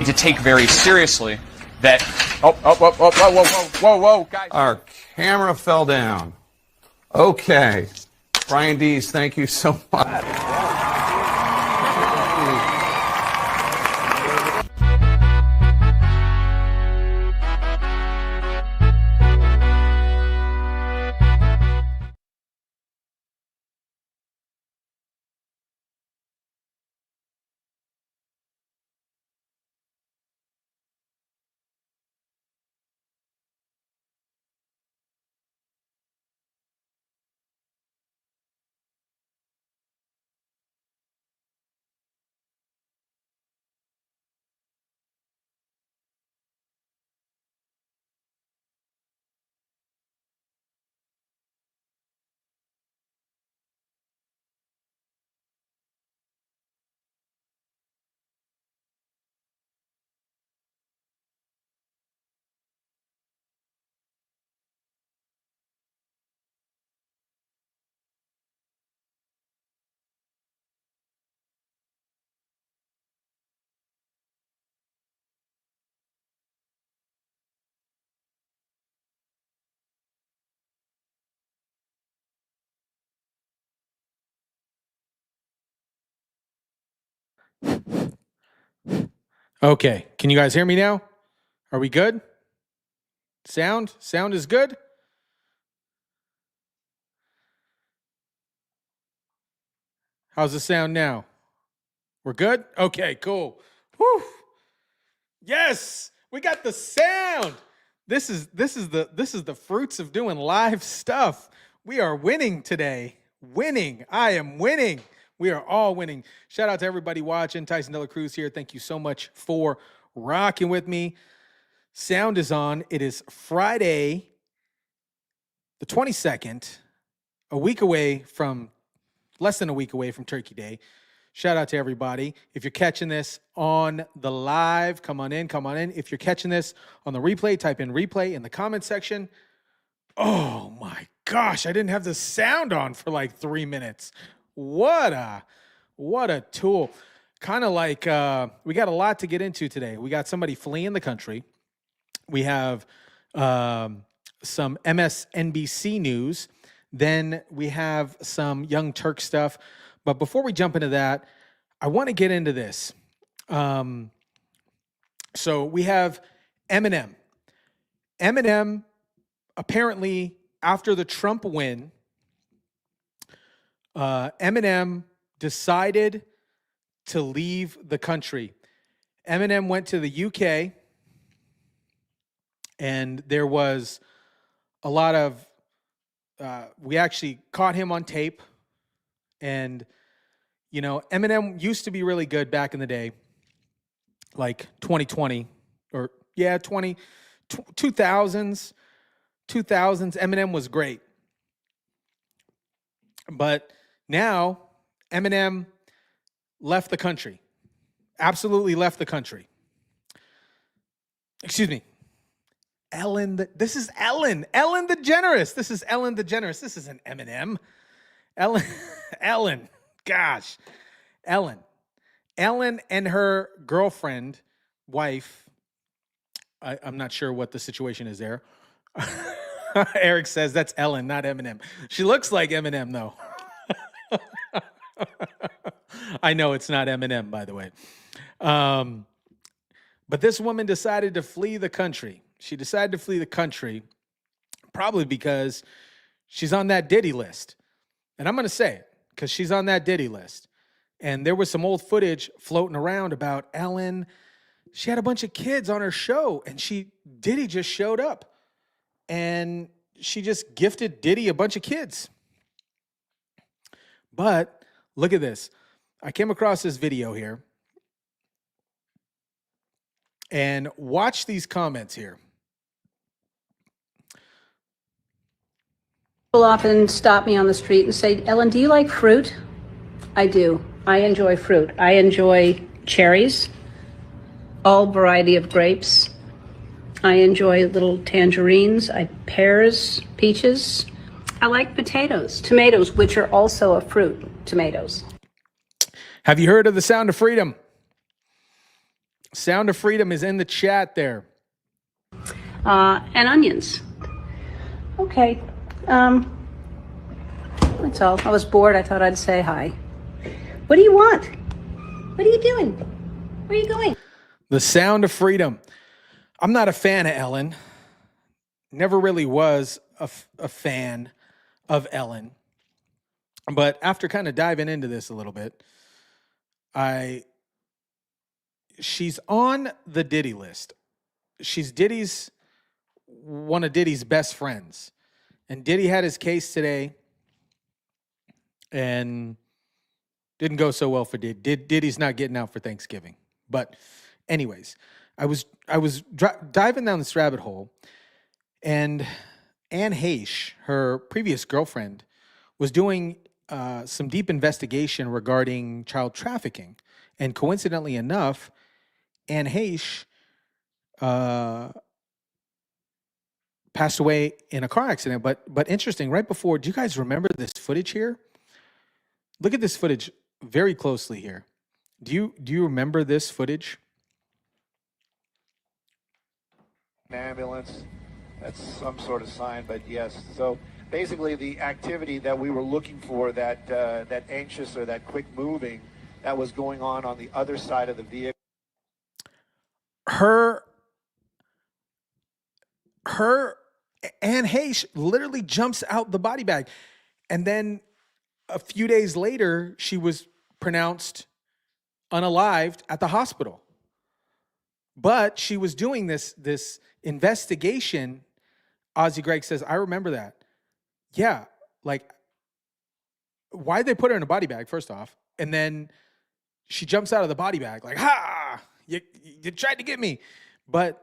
to take very seriously that, whoa, guys. Our camera fell down. Okay. Brian Dees, thank you so much. Okay, can you guys hear me now? Are we good? Sound is good? How's the sound now? We're good? Okay, cool. Whew. Yes, we got the sound. This is the fruits of doing live stuff. We are winning today. Winning. I am winning. We are all winning. Shout out to everybody watching. Tyson De La Cruz here. Thank you so much for rocking with me. Sound is on. It is Friday, the 22nd, less than a week away from Turkey Day. Shout out to everybody. If you're catching this on the live, come on in. If you're catching this on the replay, type in replay in the comment section. Oh my gosh, I didn't have the sound on for like 3 minutes. What a tool. Kind of like we got a lot to get into today. We got somebody fleeing the country. We have some MSNBC news. Then we have some Young Turk stuff. But before we jump into that, I want to get into this. So we have Eminem. Eminem, apparently, after the Trump win, Eminem decided to leave the country. Eminem went to the UK, and there was a lot of, we actually caught him on tape. And, you know, Eminem used to be really good back in the day, like 2020 or 2000s. 2000s, Eminem was great. But now Eminem left the country. Absolutely left the country. Excuse me. This is Ellen DeGeneres. This is Ellen DeGeneres. This isn't Eminem. Ellen, gosh. Ellen and her girlfriend, wife, I'm not sure what the situation is there. Eric says that's Ellen, not Eminem. She looks like Eminem, though. I know it's not Eminem, by the way. But this woman decided to flee the country. She decided to flee the country probably because she's on that Diddy list. And I'm going to say it because she's on that Diddy list. And there was some old footage floating around about Ellen. She had a bunch of kids on her show, and Diddy just showed up. And she just gifted Diddy a bunch of kids. But look at this. I came across this video here. And watch these comments here. People often stop me on the street and say, Ellen, do you like fruit? I do. I enjoy fruit. I enjoy cherries, all variety of grapes. I enjoy little tangerines, pears, peaches. I like potatoes, tomatoes, which are also a fruit, tomatoes. Have you heard of the sound of freedom? Sound of Freedom is in the chat there. And onions. Okay. That's all. I was bored. I thought I'd say hi. What do you want? What are you doing? Where are you going? The Sound of Freedom. I'm not a fan of Ellen. Never really was a fan of Ellen. But after kind of diving into this a little bit, she's on the Diddy list. She's one of Diddy's best friends. And Diddy had his case today and didn't go so well for Diddy. Diddy's not getting out for Thanksgiving. But anyways, I was diving down this rabbit hole, and Anne Heche, her previous girlfriend, was doing some deep investigation regarding child trafficking. And coincidentally enough, Anne Heche passed away in a car accident. But interesting, right before, do you guys remember this footage here? Look at this footage very closely here. Do you remember this footage? An ambulance, that's some sort of sign, but yes. So basically the activity that we were looking for, that anxious or that quick moving, that was going on the other side of the vehicle. Her Anne Heche literally jumps out the body bag. And then a few days later, she was pronounced unalived at the hospital. But she was doing this investigation. Ozzy Greg says, I remember that. Yeah, like, why'd they put her in a body bag, first off? And then she jumps out of the body bag like, ha, you tried to get me. But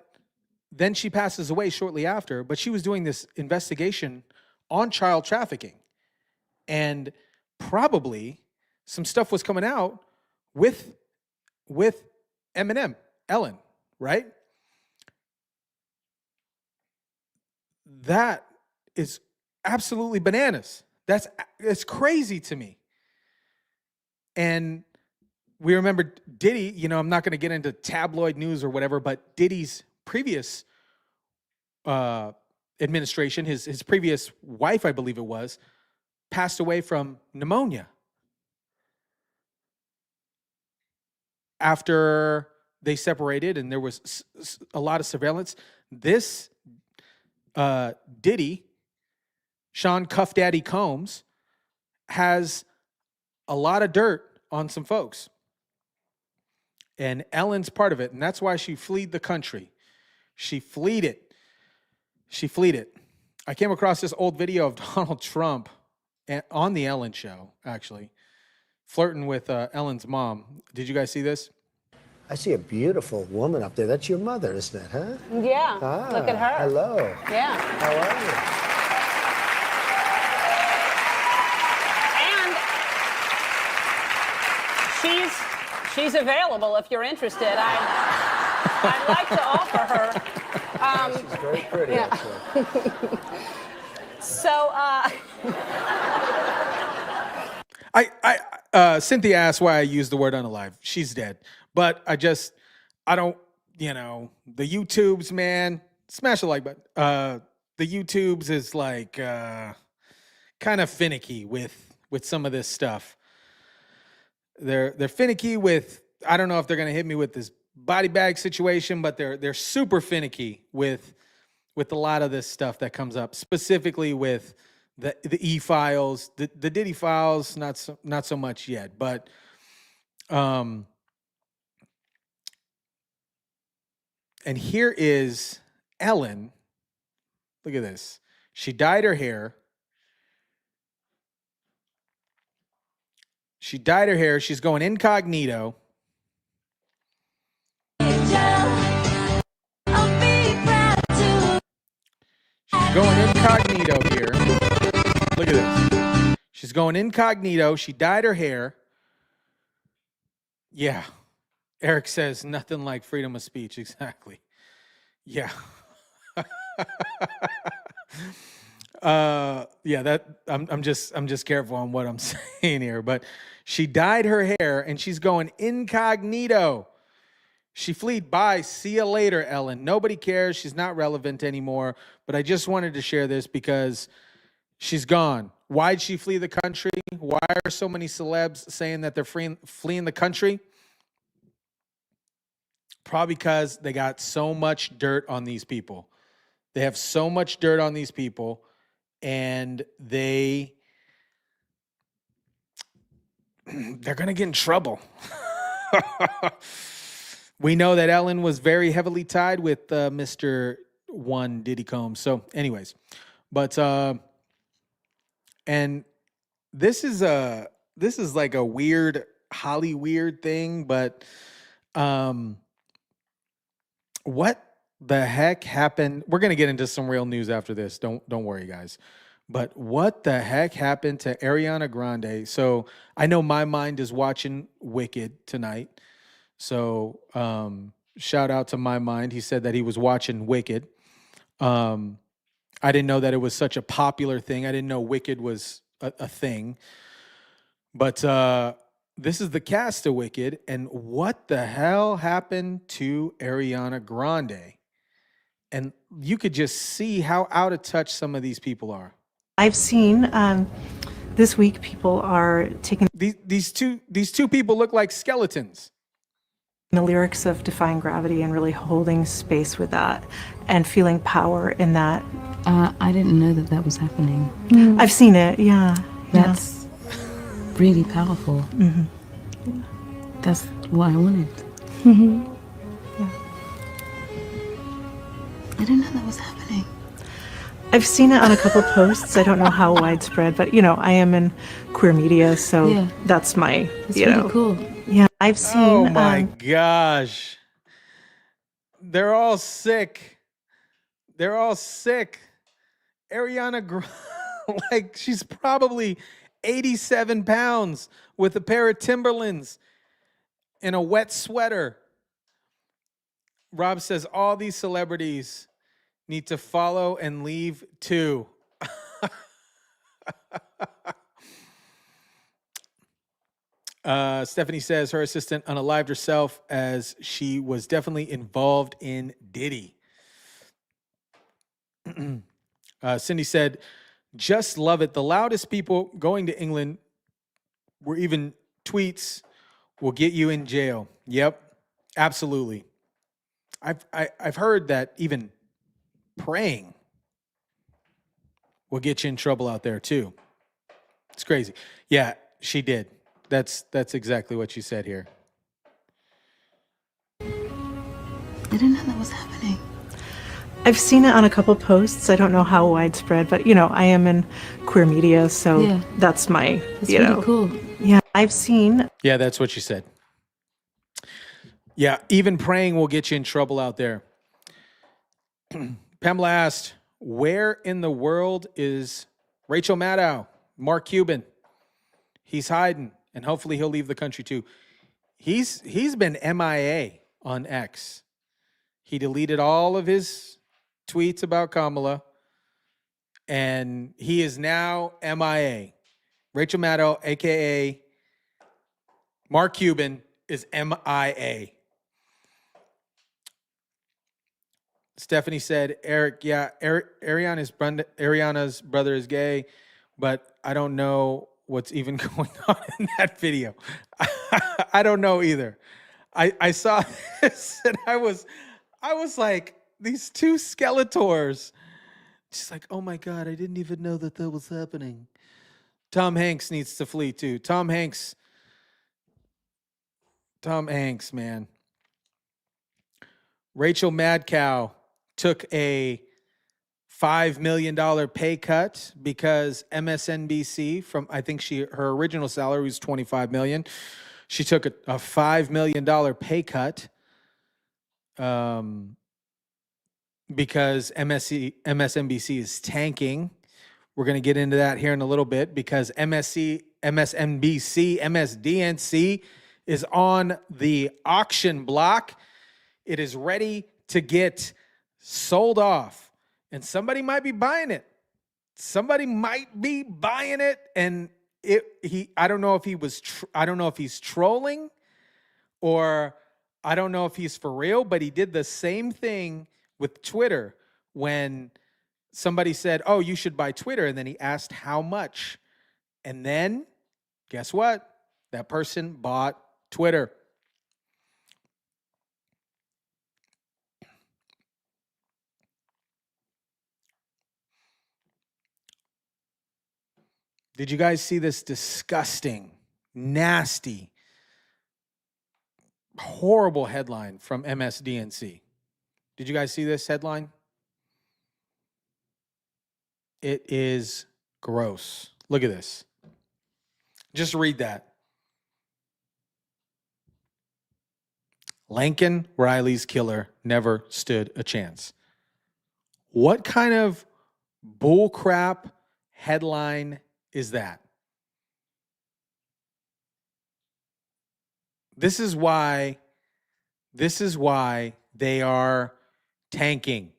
then she passes away shortly after. But she was doing this investigation on child trafficking. And probably some stuff was coming out with Eminem, Ellen, right? That is absolutely bananas. It's crazy to me. And we remember Diddy, I'm not going to get into tabloid news or whatever, but Diddy's previous administration, his previous wife, I believe it was, passed away from pneumonia after they separated, and there was a lot of surveillance. This Diddy, Sean Cuff Daddy Combs, has a lot of dirt on some folks. And Ellen's part of it, and that's why she fled the country. She fled it. I came across this old video of Donald Trump on the Ellen show, actually, flirting with Ellen's mom. Did you guys see this? I see a beautiful woman up there. That's your mother, isn't it, huh? Yeah. Look at her. Hello. Yeah. How are you? And she's available if you're interested. I'd like to offer her. She's very pretty, yeah. actually. So, Cynthia asked why I used the word unalive. She's dead. But I don't, the YouTubes, man, smash the like button. The YouTubes is like kind of finicky with some of this stuff. They're finicky with, I don't know if they're going to hit me with this body bag situation, but they're super finicky with a lot of this stuff that comes up, specifically with the e-files, the Diddy files, not so much yet, but and here is Ellen. Look at this. She dyed her hair. She's going incognito. She's going incognito here. Look at this. She's going incognito. She dyed her hair. Yeah. Eric says nothing like freedom of speech. Exactly. Yeah. Yeah, that I'm just careful on what I'm saying here, but she dyed her hair and she's going incognito. She fleed. Bye. See you later, Ellen. Nobody cares. She's not relevant anymore. But I just wanted to share this because she's gone. Why'd she flee the country? Why are so many celebs saying that they're fleeing the country? Probably because they got so much dirt on these people. They have so much dirt on these people, and they're going to get in trouble. We know that Ellen was very heavily tied with Mr. One Diddy Combs. So anyways, but and this is like a weird Hollyweird thing, but what the heck happened? We're going to get into some real news after this. Don't worry, guys. But what the heck happened to Ariana Grande? So I know my mind is watching Wicked tonight. So shout out to my mind. He said that he was watching Wicked. I didn't know that it was such a popular thing. I didn't know Wicked was a thing. But this is the cast of Wicked. And what the hell happened to Ariana Grande? And you could just see how out of touch some of these people are. I've seen this week people are taking These two people look like skeletons. the lyrics of Defying Gravity and really holding space with that and feeling power in that. I didn't know that was happening. I've seen it, yeah. That's really powerful. Mm-hmm. That's what I wanted. Mm-hmm. Yeah. I didn't know that was happening. I've seen it on a couple posts. I don't know how widespread, but I am in queer media, so that's my, It's really cool. Yeah, I've seen. Oh my gosh. They're all sick. They're all sick. Ariana Grande, like she's probably 87 pounds with a pair of Timberlands and a wet sweater. Rob says all these celebrities need to follow and leave too. Stephanie says her assistant unalived herself as she was definitely involved in Diddy. Cindy said, just love it. The loudest people going to England were even tweets will get you in jail. Yep, absolutely. I've heard that even praying will get you in trouble out there too. It's crazy. Yeah, she did. That's exactly what she said here. I didn't know that was happening. I've seen it on a couple posts. I don't know how widespread, but I am in queer media, so that's my, It's really cool. Yeah, I've seen. Yeah, that's what she said. Yeah, even praying will get you in trouble out there. Pamela asked, where in the world is Rachel Maddow? Mark Cuban. He's hiding, and hopefully he'll leave the country too. He's been MIA on X. He deleted all of his tweets about Kamala, and he is now MIA. Rachel Maddow, a.k.a. Mark Cuban, is MIA. Stephanie said, Eric, Ariana's brother is gay, but I don't know what's even going on in that video. I don't know either. I saw this and I was like, these two Skeletors. Just like, oh my God, I didn't even know that was happening. Tom Hanks needs to flee too. Tom Hanks, man. Rachel Madcow took a $5 million pay cut because MSNBC I think her original salary was $25 million. She took a $5 million pay cut because MSNBC is tanking. We're going to get into that here in a little bit because MSNBC, MSDNC is on the auction block. It is ready to get sold off, and somebody might be buying it. And I don't know if he was. I don't know if he's trolling, or I don't know if he's for real, but he did the same thing with Twitter when somebody said, oh, you should buy Twitter. And then he asked how much. And then guess what? That person bought Twitter. Did you guys see this disgusting, nasty, horrible headline from MSDNC? Did you guys see this headline? It is gross. Look at this. Just read that. Lincoln Riley's killer never stood a chance. What kind of bullcrap headline is that? This is why they are tanking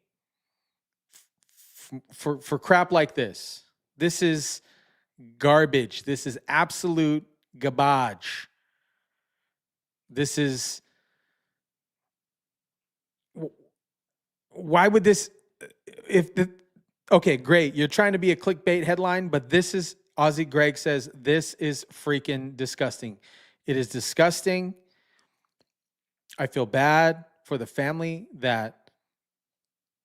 for crap like this. This is garbage. This is absolute garbage. This is, why would this, okay, great. You're trying to be a clickbait headline, but this is, Aussie Greg says, this is freaking disgusting. It is disgusting. I feel bad for the family that,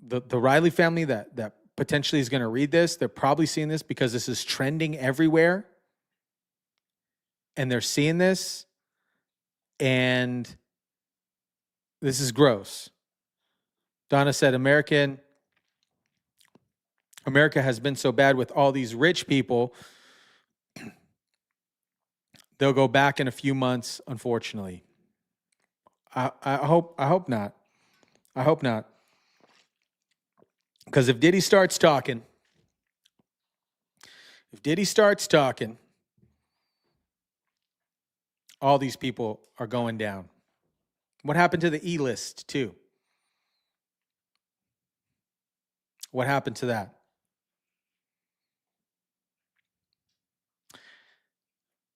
the Riley family that potentially is going to read this. They're probably seeing this because this is trending everywhere. And they're seeing this. And this is gross. Donna said, America has been so bad with all these rich people. They'll go back in a few months, unfortunately. I hope not. I hope not. Because if Diddy starts talking, all these people are going down. What happened to the E-list, too? What happened to that?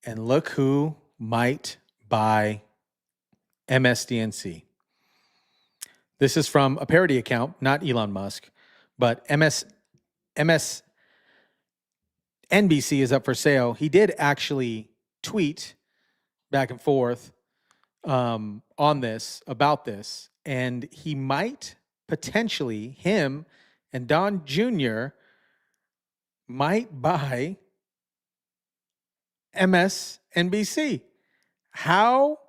And look who might buy MSDNC. This is from a parody account, not Elon Musk, but MSNBC is up for sale. He did actually tweet back and forth on this, about this, and he might potentially, him and Don Jr. might buy MSNBC. How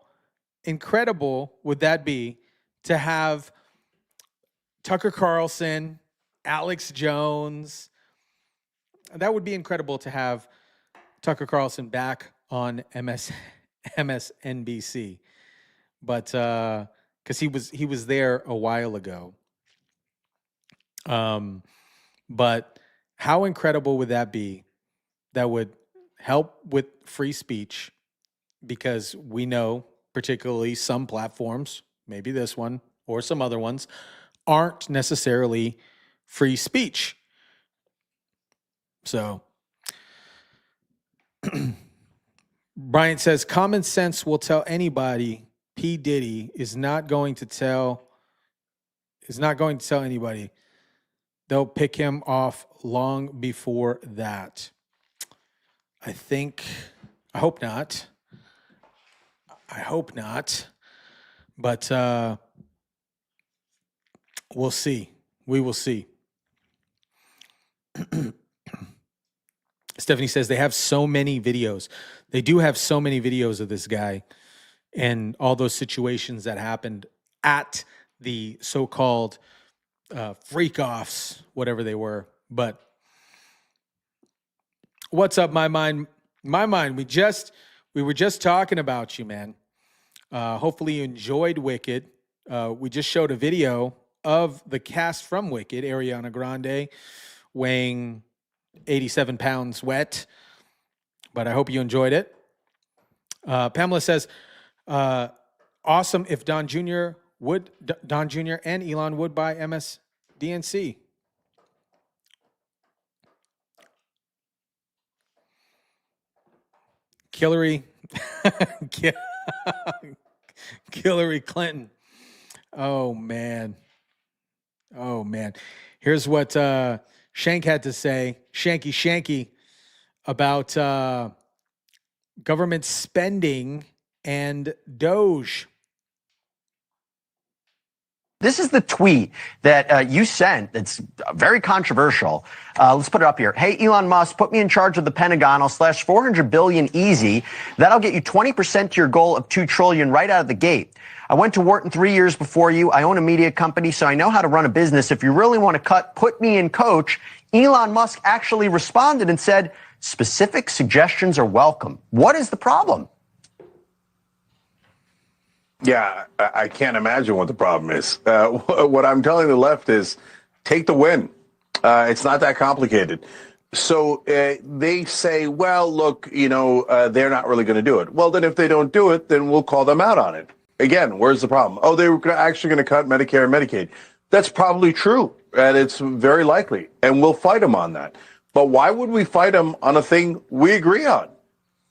incredible would that be to have Tucker Carlson, Alex Jones? That would be incredible to have Tucker Carlson back on MSNBC. But because he was there a while ago. But how incredible would that be? That would help with free speech, because we know, particularly some platforms, maybe this one or some other ones, aren't necessarily free speech. So Bryant says, common sense will tell anybody P. Diddy is not going to tell anybody. They'll pick him off long before that. I hope not. But we'll see. We will see. Stephanie says they have so many videos. They do have so many videos of this guy and all those situations that happened at the so-called freak-offs, whatever they were. But what's up, my mind? My mind, we were just talking about you, man. Hopefully you enjoyed Wicked. We just showed a video of the cast from Wicked, Ariana Grande, weighing 87 pounds wet. But I hope you enjoyed it. Pamela says, awesome if Don Jr. and Elon would buy MSDNC. Hillary, Hillary Clinton. Oh, man. Oh, man. Here's what Cenk had to say, Shanky, about government spending and DOGE. This is the tweet that you sent that's very controversial. Let's put it up here. Hey, Elon Musk, put me in charge of the Pentagon. I'll slash $400 billion easy. That'll get you 20% to your goal of $2 trillion right out of the gate. I went to Wharton 3 years before you. I own a media company, so I know how to run a business. If you really want to cut, put me in, coach. Elon Musk actually responded and said, specific suggestions are welcome. What is the problem? Yeah, I can't imagine what the problem is. What I'm telling the left is take the win. It's not that complicated. So they say, well, look, they're not really going to do it. Well, then if they don't do it, then we'll call them out on it. Again, where's the problem? Oh, they were actually going to cut Medicare and Medicaid. That's probably true, and it's very likely, and we'll fight them on that. But why would we fight them on a thing we agree on?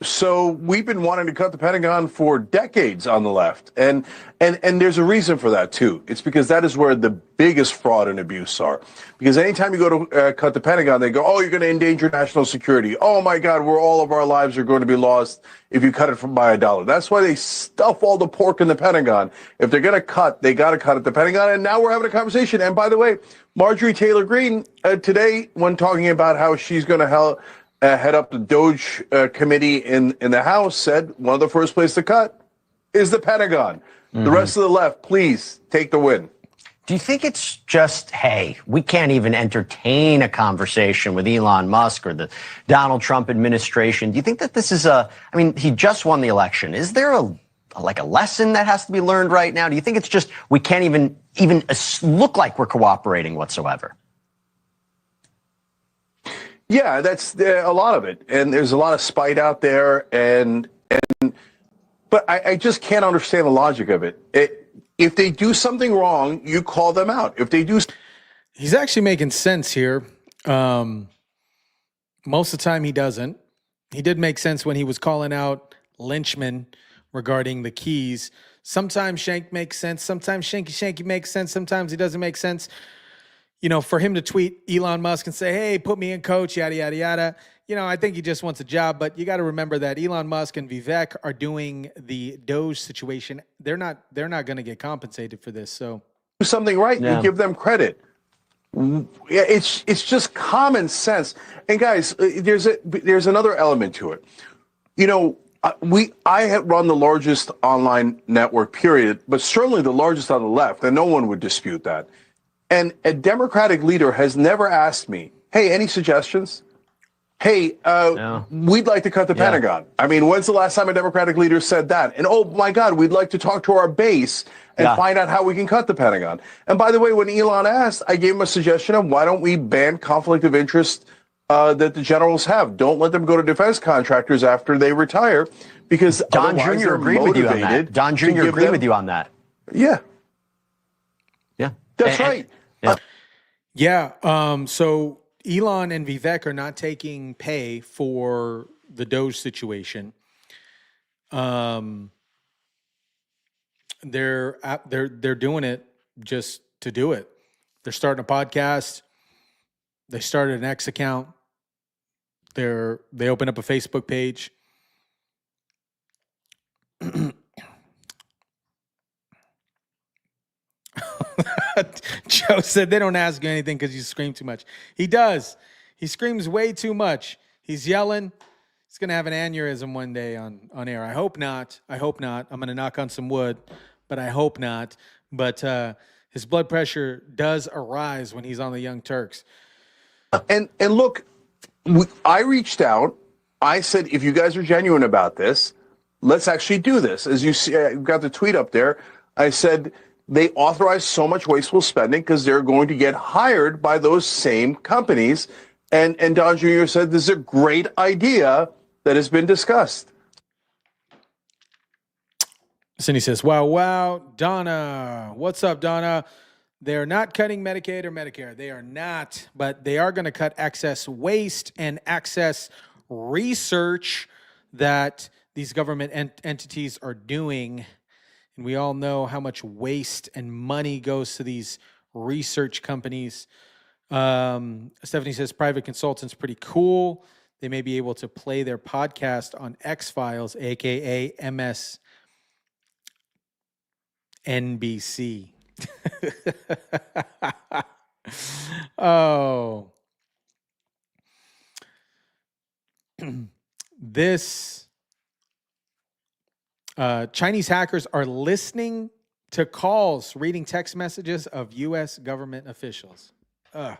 So we've been wanting to cut the Pentagon for decades on the left. And there's a reason for that, too. It's because that is where the biggest fraud and abuse are. Because anytime you go to cut the Pentagon, they go, oh, you're going to endanger national security. Oh, my God, all of our lives are going to be lost if you cut it by $1. That's why they stuff all the pork in the Pentagon. If they're going to cut, they got to cut at the Pentagon. And now we're having a conversation. And by the way, Marjorie Taylor Greene today, when talking about how she's going to head up the DOGE committee in the House, said one of the first places to cut is the Pentagon. The rest of the left, please take the win. Do you think it's just, hey, we can't even entertain a conversation with Elon Musk or the Donald Trump administration? Do you think that this is he just won the election. Is there a lesson that has to be learned right now? Do you think it's just we can't even look like we're cooperating whatsoever? Yeah, that's a lot of it. And there's a lot of spite out there. But I just can't understand the logic of it. If they do something wrong, you call them out. If they do. He's actually making sense here. Most of the time he doesn't. He did make sense when he was calling out Lynchman regarding the keys. Sometimes Cenk makes sense. Sometimes Shanky makes sense. Sometimes he doesn't make sense. For him to tweet Elon Musk and say, hey, put me in, coach, yada, yada, yada. I think he just wants a job. But you got to remember that Elon Musk and Vivek are doing the DOGE situation. They're not going to get compensated for this. So do something right, yeah. You give them credit. It's just common sense. And guys, there's another element to it. I have run the largest online network, period, but certainly the largest on the left, and no one would dispute that. And a Democratic leader has never asked me, hey, any suggestions? Hey, we'd like to cut the Pentagon. I mean, when's the last time a Democratic leader said that? And, oh, my God, we'd like to talk to our base and find out how we can cut the Pentagon. And by the way, when Elon asked, I gave him a suggestion of why don't we ban conflict of interest that the generals have. Don't let them go to defense contractors after they retire, because Don Jr. agreed with you on that. Don Jr. agreed with you on that. Yeah. Yeah. That's right. Yeah. So Elon and Vivek are not taking pay for the DOGE situation. They're doing it just to do it. They're starting a podcast. They started an X account. They opened up a Facebook page. Joe said they don't ask you anything because you scream too much. He does. He screams way too much. He's yelling. He's going to have an aneurysm one day on air. I hope not. I'm going to knock on some wood, but I hope not. But his blood pressure does arise when he's on the Young Turks. And look, I reached out. I said, if you guys are genuine about this, let's actually do this. As you see, I've got the tweet up there. I said, they authorize so much wasteful spending because they're going to get hired by those same companies. And Don Jr. said, this is a great idea that has been discussed. Cindy says, wow. Donna, what's up, Donna? They're not cutting Medicaid or Medicare. They are not, but they are going to cut excess waste and excess research that these government entities are doing. And we all know how much waste and money goes to these research companies. Stephanie says private consultants pretty cool. They may be able to play their podcast on X-Files, aka MSNBC. Oh. This Chinese hackers are listening to calls, reading text messages of U.S. government officials. Ugh.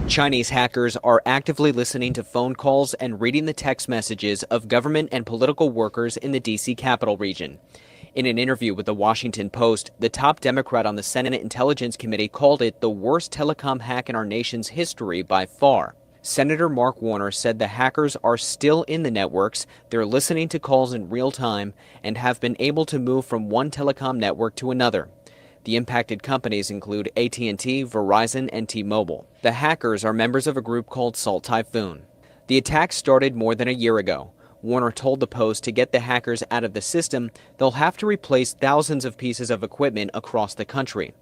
Chinese hackers are actively listening to phone calls and reading the text messages of government and political workers in the D.C. Capital region. In an interview with the Washington Post, the top Democrat on the Senate Intelligence Committee called it the worst telecom hack in our nation's history by far. Senator Mark Warner said the hackers are still in the networks, they're listening to calls in real time, and have been able to move from one telecom network to another. The impacted companies include AT&T, Verizon, and T-Mobile. The hackers are members of a group called Salt Typhoon. The attack started more than a year ago. Warner told the Post to get the hackers out of the system, they'll have to replace thousands of pieces of equipment across the country.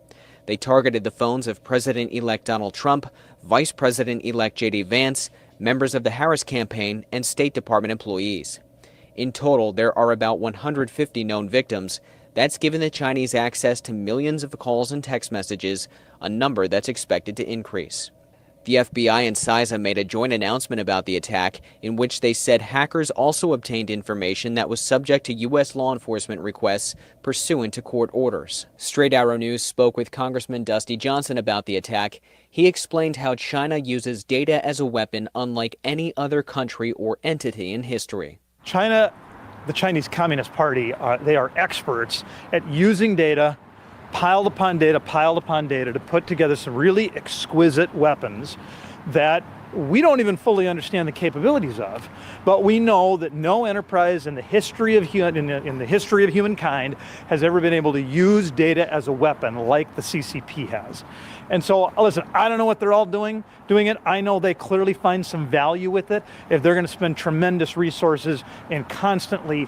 They targeted the phones of President-elect Donald Trump, Vice President-elect J.D. Vance, members of the Harris campaign, and State Department employees. In total, there are about 150 known victims. That's given the Chinese access to millions of calls and text messages, a number that's expected to increase. The FBI and CISA made a joint announcement about the attack in which they said hackers also obtained information that was subject to U.S. law enforcement requests pursuant to court orders. Straight Arrow News spoke with Congressman Dusty Johnson about the attack. He explained how China uses data as a weapon unlike any other country or entity in history. China, the Chinese Communist Party, they are experts at using data, piled upon data to put together some really exquisite weapons that we don't even fully understand the capabilities of, but we know that no enterprise in the history of humankind has ever been able to use data as a weapon like the CCP has. And so, listen, I don't know what they're all doing it. I know they clearly find some value with it if they're going to spend tremendous resources in constantly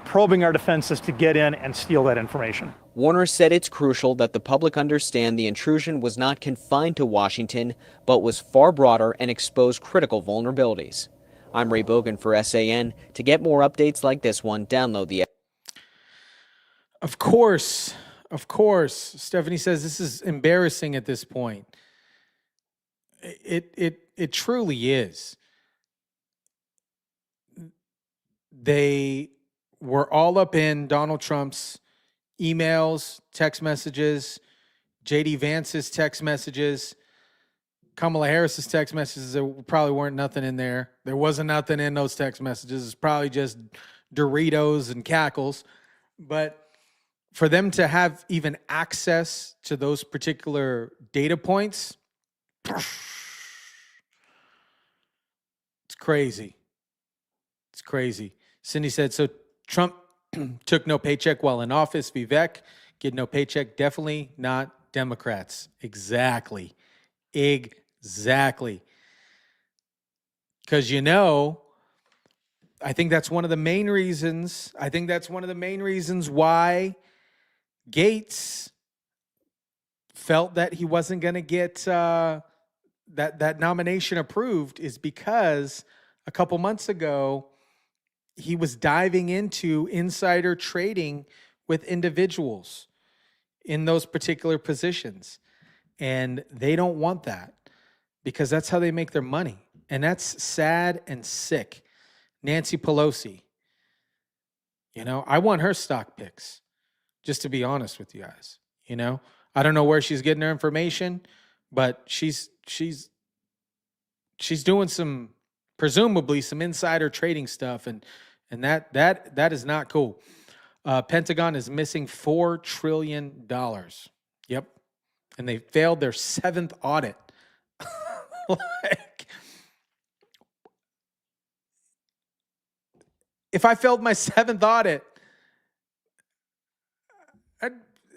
probing our defenses to get in and steal that information. Warner said it's crucial that the public understand the intrusion was not confined to Washington, but was far broader and exposed critical vulnerabilities. I'm Ray Bogan for SAN. To get more updates like this one, download the app. Of course. Stephanie says this is embarrassing at this point. It truly is. They were all up in Donald Trump's emails, text messages, J.D. Vance's text messages, Kamala Harris's text messages. There probably weren't nothing in there. There wasn't nothing in those text messages. It's probably just Doritos and cackles. But for them to have even access to those particular data points, it's crazy. It's crazy. Cindy said, so Trump took no paycheck while in office. Vivek, get no paycheck. Definitely not Democrats. Exactly. Because, I think that's one of the main reasons. Why Gates felt that he wasn't going to get that nomination approved is because a couple months ago, he was diving into insider trading with individuals in those particular positions. And they don't want that because that's how they make their money. And that's sad and sick. Nancy Pelosi, I want her stock picks, just to be honest with you guys. I don't know where she's getting her information, but she's doing presumably some insider trading stuff, and that is not cool. Pentagon is missing $4 trillion. Yep. And they failed their 7th audit. If I failed my 7th audit,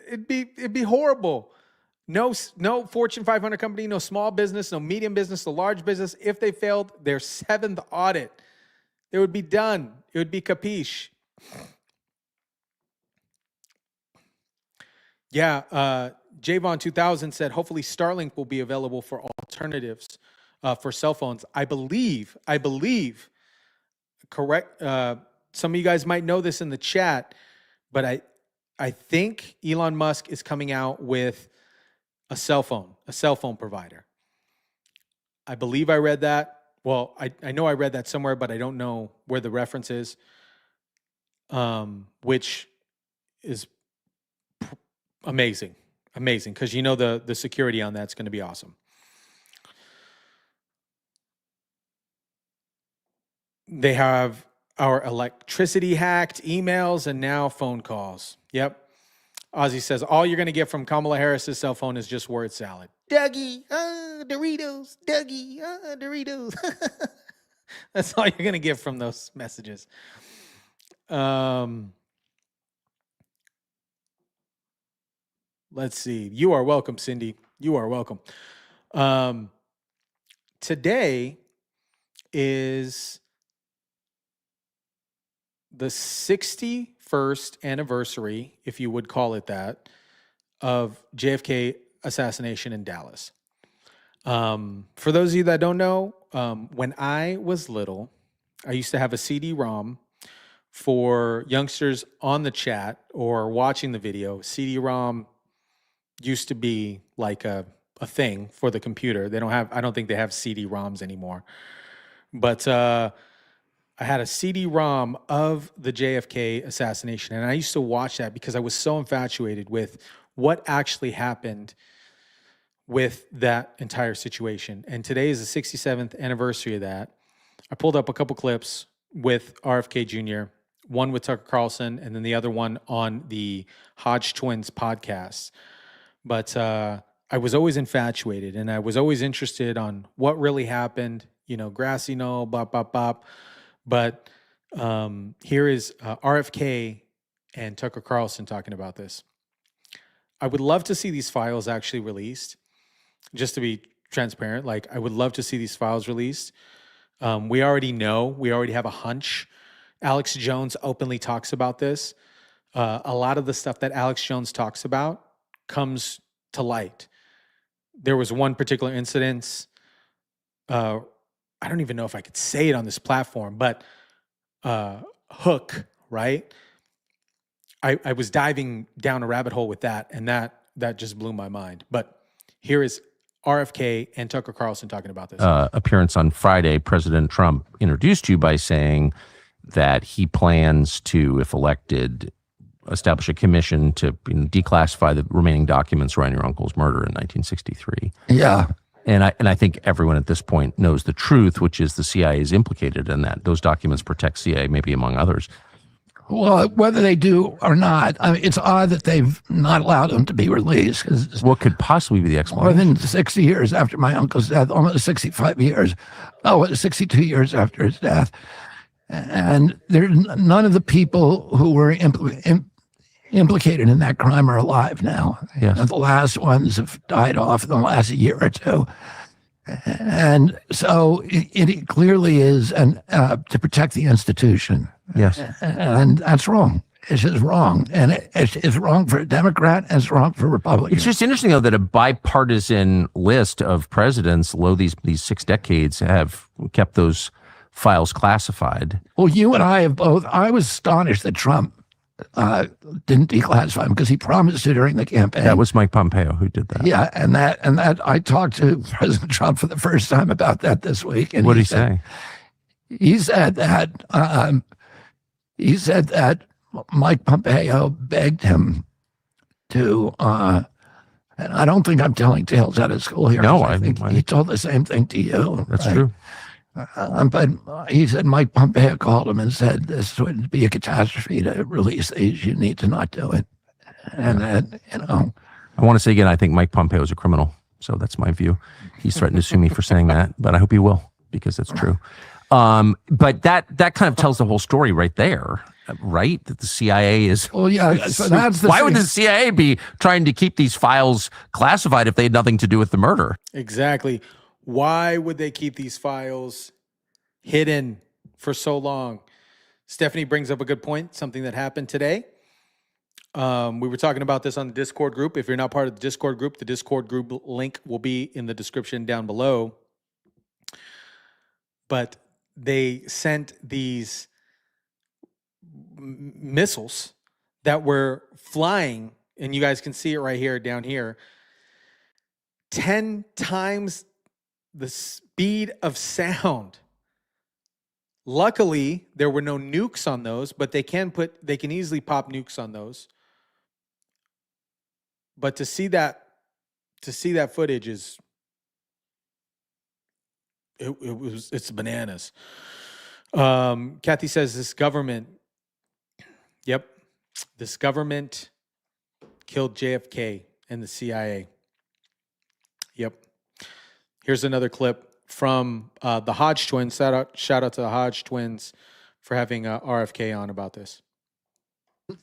it'd be horrible. No Fortune 500 company, no small business, no medium business, no large business. If they failed their 7th audit, it would be done. It would be capiche. Yeah, Javon 2000 said, hopefully Starlink will be available for alternatives for cell phones. I believe, correct, some of you guys might know this in the chat, but I think Elon Musk is coming out with a cell phone provider. I believe I read that. Well, I know I read that somewhere, but I don't know where the reference is, which is amazing, because you know the security on that's going to be awesome. They have our electricity hacked, emails, and now phone calls. Yep. Ozzy says, all you're going to get from Kamala Harris's cell phone is just word salad. Dougie, Doritos, Dougie, Doritos. That's all you're going to get from those messages. Let's see. You are welcome, Cindy. You are welcome. Today is the 61st anniversary, if you would call it that, of JFK assassination in Dallas. For those of you that don't know, when I was little, I used to have a CD-ROM for youngsters on the chat or watching the video. CD-ROM used to be like a thing for the computer. I don't think they have CD-ROMs anymore. But I had a CD-ROM of the JFK assassination, and I used to watch that because I was so infatuated with what actually happened with that entire situation. And today is the 67th anniversary of that. I pulled up a couple clips with RFK Jr., one with Tucker Carlson, and then the other one on the Hodge Twins podcast. But I was always infatuated, and I was always interested on what really happened, grassy knoll, bop, bop, bop. But here is RFK and Tucker Carlson talking about this. I would love to see these files actually released, just to be transparent. Like, I would love to see these files released. We already know. We already have a hunch. Alex Jones openly talks about this. A lot of the stuff that Alex Jones talks about comes to light. There was one particular incident. I don't even know if I could say it on this platform, but Hook, right? I was diving down a rabbit hole with that, and that just blew my mind. But here is RFK and Tucker Carlson talking about this. Appearance on Friday, President Trump introduced you by saying that he plans to, if elected, establish a commission to declassify the remaining documents around your uncle's murder in 1963. Yeah. And I think everyone at this point knows the truth, which is the CIA is implicated in that. Those documents protect CIA, maybe among others. Well, whether they do or not, I mean, it's odd that they've not allowed them to be released. What could possibly be the explanation? More than 60 years after my uncle's death, almost 65 years. 62 years after his death. And there's none of the people who were implicated in that crime are alive now. Yes. The last ones have died off in the last year or two. And so it clearly is to protect the institution. Yes. And that's wrong. It's just wrong. And it's wrong for a Democrat and it's wrong for Republicans. It's just interesting, though, that a bipartisan list of presidents, these 6 decades, have kept those files classified. Well, you and I have both. I was astonished that Trump didn't declassify them because he promised to during the campaign. That was Mike Pompeo who did that. Yeah, and that I talked to President Trump for the first time about that this week. And what did he say? He said that Mike Pompeo begged him to, and I don't think I'm telling tales out of school here. No, I think he told the same thing to you. That's true. But he said Mike Pompeo called him and said this would be a catastrophe to release these. You need to not do it. And I want to say again, I think Mike Pompeo is a criminal. So that's my view. He's threatened to sue me for saying that, but I hope he will because it's true. But that kind of tells the whole story right there, right? That the CIA is. Well, yeah. So that's the why thing. would the CIA be trying to keep these files classified if they had nothing to do with the murder? Exactly. Why would they keep these files hidden for so long? Stephanie brings up a good point, something that happened today. We were talking about this on the Discord group. If you're not part of the Discord group link will be in the description down below. But they sent these missiles that were flying, and you guys can see it right here, down here, 10 times the speed of sound. Luckily, there were no nukes on those, but they can easily pop nukes on those. But to see that footage is it's bananas. Kathy says this government killed JFK and the CIA. Yep. Here's another clip from the Hodge twins. Shout out to the Hodge twins for having RFK on about this.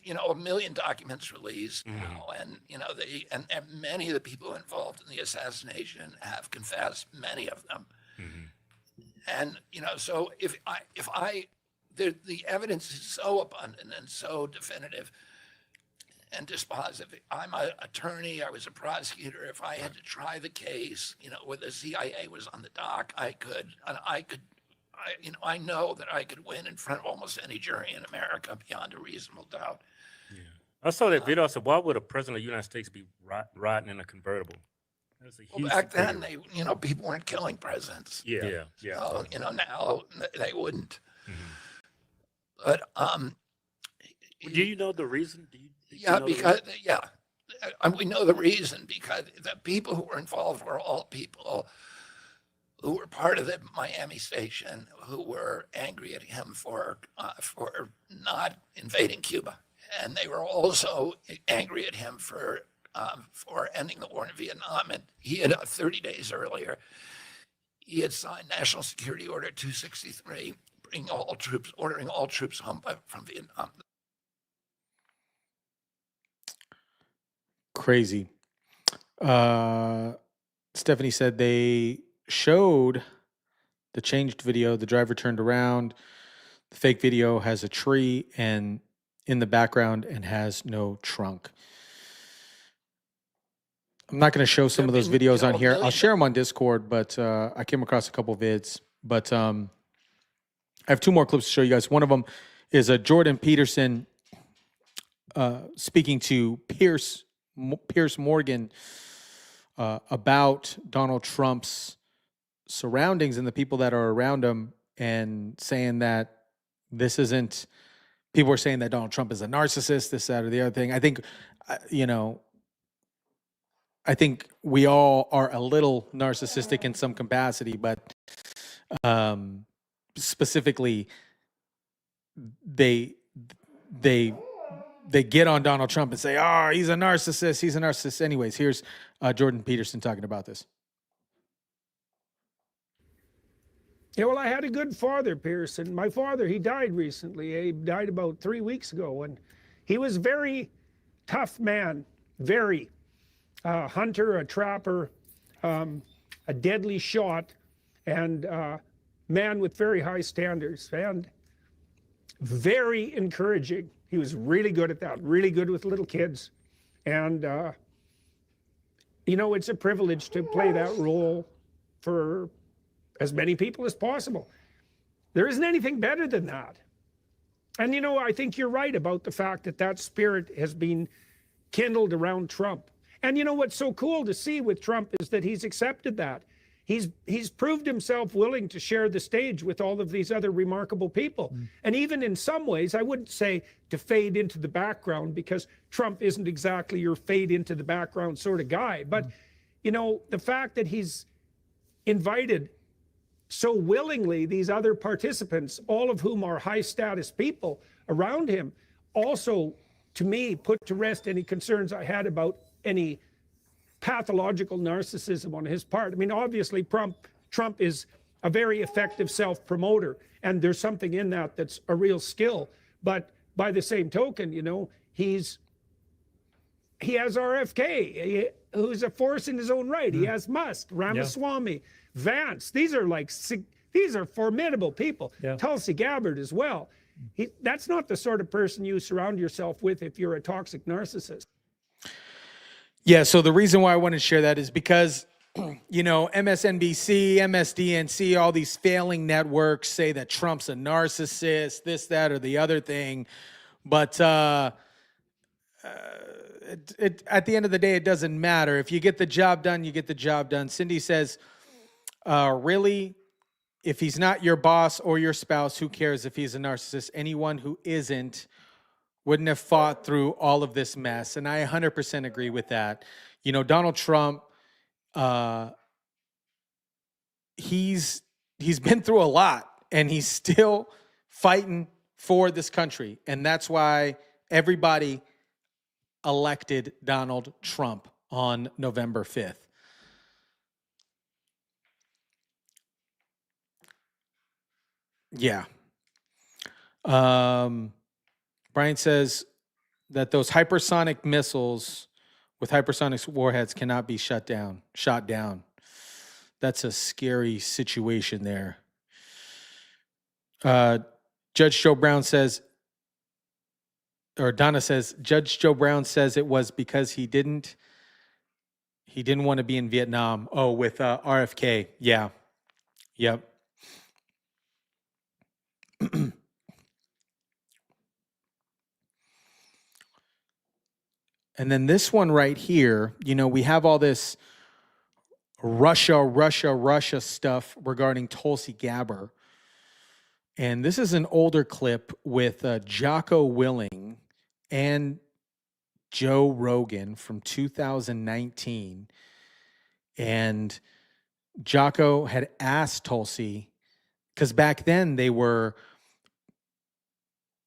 You know, 1 million documents released, and and many of the people involved in the assassination have confessed, many of them. And so if the evidence is so abundant and so definitive and dispositive. I'm an attorney. I was a prosecutor. If I had to try the case, where the CIA was on the dock, I could. And I know that I could win in front of almost any jury in America beyond a reasonable doubt. Yeah. I saw that video. I said, why would a president of the United States be riding in a convertible? That's a huge Back then, people weren't killing presidents. Yeah. So, now they wouldn't. But do you know the reason? We know the reason because the people who were involved were all people who were part of the Miami station who were angry at him for not invading Cuba, and they were also angry at him for ending the war in Vietnam. And he had 30 days earlier, he had signed National Security Order 263, ordering all troops home from Vietnam. Crazy. Stephanie said they showed the changed video. The driver turned around. The fake video has a tree and in the background and has no trunk. I'm not going to show some of those videos on here. I'll share them on Discord, but I came across a couple vids. But I have two more clips to show you guys. One of them is Jordan Peterson speaking to Piers Morgan about Donald Trump's surroundings and the people that are around him, and saying that this isn't, people are saying that Donald Trump is a narcissist, this, that, or the other thing. I think, I think we all are a little narcissistic in some capacity, but specifically, they get on Donald Trump and say, "Oh, he's a narcissist. He's a narcissist." Anyways, here's Jordan Peterson talking about this. Yeah, well, I had a good father, Pearson. My father, he died recently. He died about 3 weeks ago, and he was very tough man, very hunter, a trapper, a deadly shot, and man with very high standards, and very encouraging. He was really good at that, really good with little kids. And, it's a privilege to play that role for as many people as possible. There isn't anything better than that. And, I think you're right about the fact that that spirit has been kindled around Trump. And what's so cool to see with Trump is that he's accepted that. He's proved himself willing to share the stage with all of these other remarkable people. And even in some ways, I wouldn't say to fade into the background, because Trump isn't exactly your fade into the background sort of guy. But, the fact that he's invited so willingly these other participants, all of whom are high status people around him, also, to me, put to rest any concerns I had about any pathological narcissism on his part. I mean, obviously, Trump is a very effective self-promoter. And there's something in that that's a real skill. But by the same token, you know, he has RFK, who's a force in his own right. He has Musk, Ramaswamy, Vance. These are formidable people. Tulsi Gabbard as well. That's not the sort of person you surround yourself with if you're a toxic narcissist. Yeah, so the reason why I want to share that is because, you know, MSNBC, MSDNC, all these failing networks say that Trump's a narcissist, this, that, or the other thing. But at the end of the day, it doesn't matter. If you get the job done, you get the job done. Cindy says, really? If he's not your boss or your spouse, who cares if he's a narcissist? Anyone who isn't wouldn't have fought through all of this mess. And I 100% agree with that. You know, Donald Trump, he's been through a lot, and he's still fighting for this country. And that's why everybody elected Donald Trump on November 5th. Yeah. Brian says that those hypersonic missiles with hypersonic warheads cannot be shot down. That's a scary situation there. Judge Joe Brown says, or Donna says, Judge Joe Brown says it was because he didn't want to be in Vietnam. Oh, with RFK. Yeah. Yep. And then this one right here, you know, we have all this Russia stuff regarding Tulsi Gabbard. And this is an older clip with Jocko Willing and Joe Rogan from 2019. And Jocko had asked Tulsi, because back then they were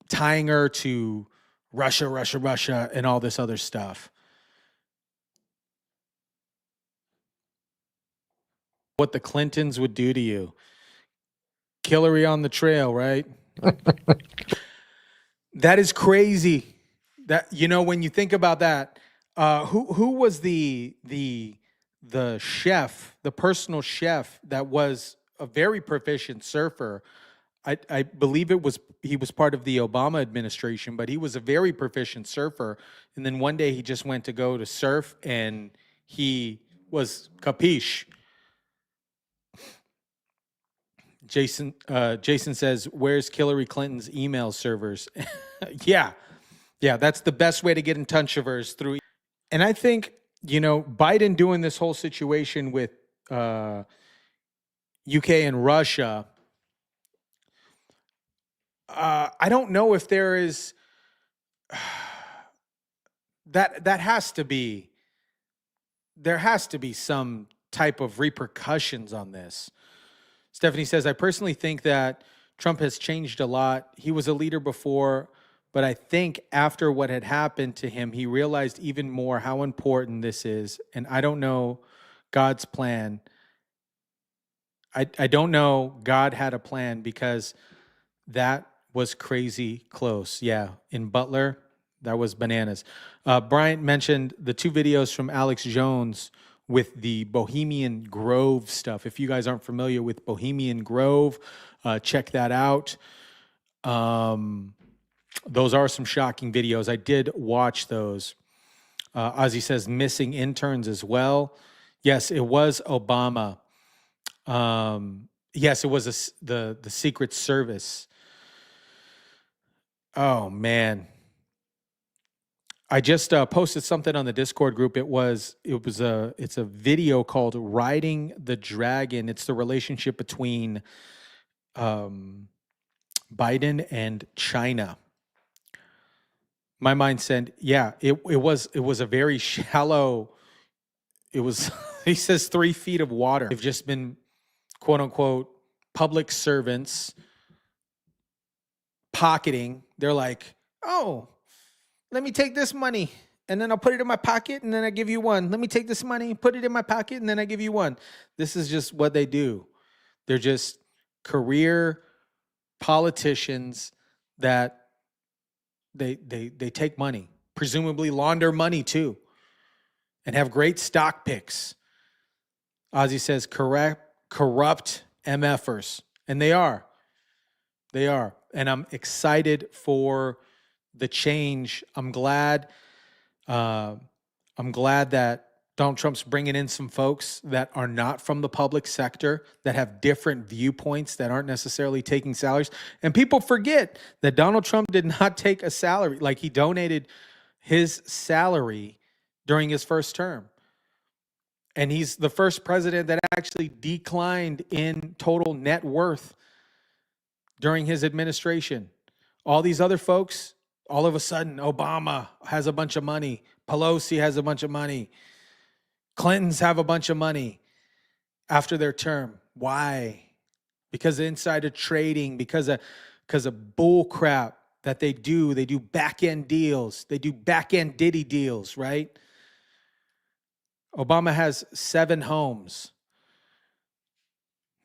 tying her to Russia, and all this other stuff. What the Clintons would do to you. Hillary on the trail, right? That is crazy. That, you know, when you think about that, who was the chef, the personal chef that was a very proficient surfer? I believe he was part of the Obama administration, but he was a very proficient surfer. And then one day he just went to go to surf, and he was capiche. Jason says, "Where's Hillary Clinton's email servers?" Yeah, that's the best way to get in touch with her is through. And I think, you know, Biden doing this whole situation with UK and Russia. I don't know if there is that has to be, there has to be some type of repercussions on this. Stephanie says, I personally think that Trump has changed a lot. He was a leader before, but I think after what had happened to him, he realized even more how important this is. And I don't know God's plan. I don't know God had a plan, because that was crazy close. Yeah, in Butler, that was bananas. Bryant mentioned the two videos from Alex Jones with the Bohemian Grove stuff. If you guys aren't familiar with Bohemian Grove, check that out. Those are some shocking videos. I did watch those. Ozzy says missing interns as well. Yes, it was Obama. Yes, it was the Secret Service. Oh man, I just posted something on the Discord group. It's a video called "Riding the Dragon." It's the relationship between Biden and China. My mind said, yeah, it was a very shallow. It was he says 3 feet of water. They've just been, quote unquote, public servants pocketing. They're like, oh, let me take this money and then I'll put it in my pocket and then I give you one. Let me take this money, put it in my pocket, and then I give you one. This is just what they do. They're just career politicians that they take money, presumably launder money too, and have great stock picks. Ozzy says corrupt MFers, and they are. They are. And I'm excited for the change. I'm glad that Donald Trump's bringing in some folks that are not from the public sector, that have different viewpoints, that aren't necessarily taking salaries. And people forget that Donald Trump did not take a salary. Like, he donated his salary during his first term. And he's the first president that actually declined in total net worth during his administration. All these other folks, all of a sudden, Obama has a bunch of money. Pelosi has a bunch of money. Clintons have a bunch of money after their term. Why? Because of insider trading, because of bull crap that they do. They do back-end deals. They do back-end Diddy deals, right? Obama has 7 homes.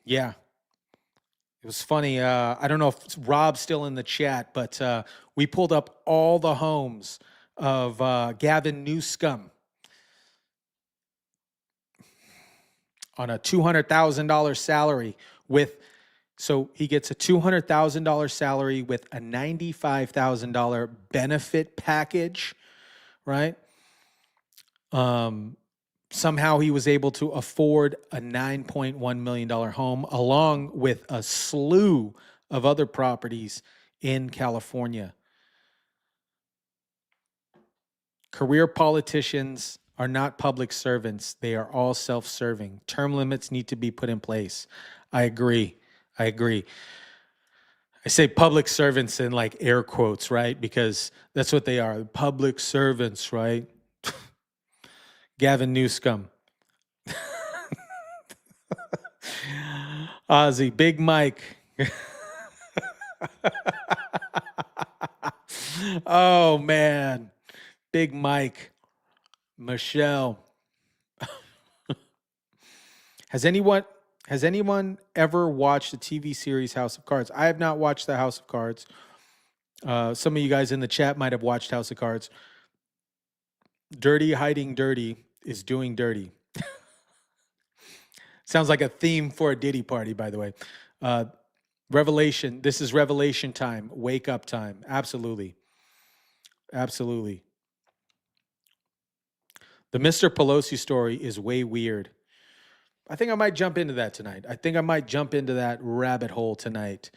Yeah. It was funny. I don't know if Rob's still in the chat, but we pulled up all the homes of Gavin Newsom on a $200,000 salary so he gets a $200,000 salary with a $95,000 benefit package, right? Somehow he was able to afford a $9.1 million home along with a slew of other properties in California. Career politicians are not public servants. They are all self-serving. Term limits need to be put in place. I agree. I say public servants in like air quotes, right? Because that's what they are. Public servants, right? Gavin Newsom. Ozzy, Big Mike. Oh, man. Big Mike. Michelle. Has anyone ever watched the TV series House of Cards? I have not watched the House of Cards. Some of you guys in the chat might have watched House of Cards. Dirty hiding dirty is doing dirty. Sounds like a theme for a Diddy party, by the way. Revelation. This is revelation time. Wake up time. Absolutely. Absolutely. The Mr. Pelosi story is way weird. I think I might jump into that tonight. I think I might jump into that rabbit hole tonight.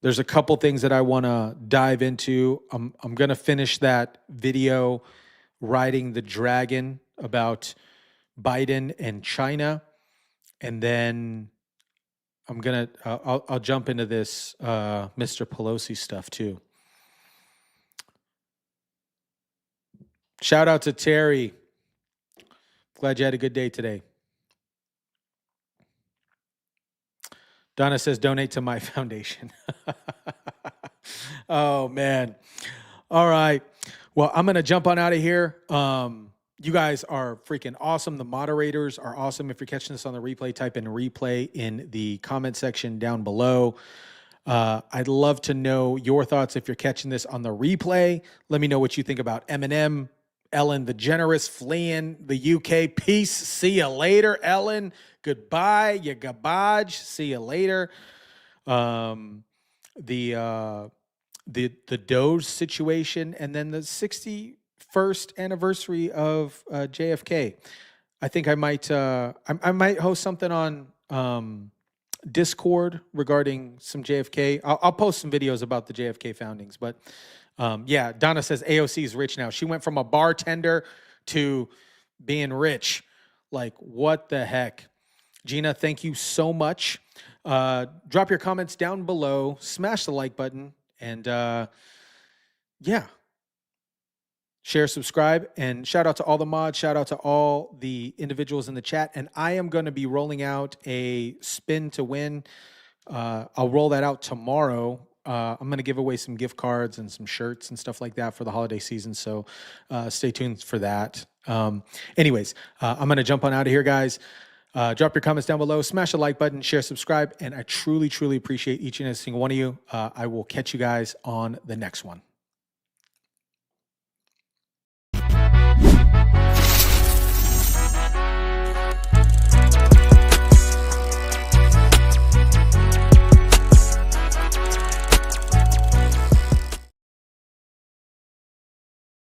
There's a couple things that I want to dive into. I'm going to finish that video riding the dragon about Biden and China, and then I'll jump into this Mr. Pelosi stuff too. Shout out to Terry. Glad you had a good day today. Donna says, donate to my foundation. Oh, man. All right. Well, I'm going to jump on out of here. You guys are freaking awesome. The moderators are awesome. If you're catching this on the replay, type in replay in the comment section down below. I'd love to know your thoughts if you're catching this on the replay. Let me know what you think about Eminem, Ellen DeGeneres fleeing the UK. Peace. See you later, Ellen. Goodbye. You garbage. See you later. The DOGE situation, and then the 61st anniversary of JFK. I think I might host something on Discord regarding some JFK. I'll post some videos about the JFK foundings, but yeah, Donna says AOC is rich now. She went from a bartender to being rich. Like, what the heck? Gina, thank you so much. Drop your comments down below. Smash the like button. And yeah, share, subscribe, and shout out to all the mods. Shout out to all the individuals in the chat. And I am going to be rolling out a spin to win. I'll roll that out tomorrow. I'm going to give away some gift cards and some shirts and stuff like that for the holiday season. So stay tuned for that. Anyways, I'm going to jump on out of here, guys. Drop your comments down below, smash the like button, share, subscribe, and I truly, truly appreciate each and every single one of you. I will catch you guys on the next one.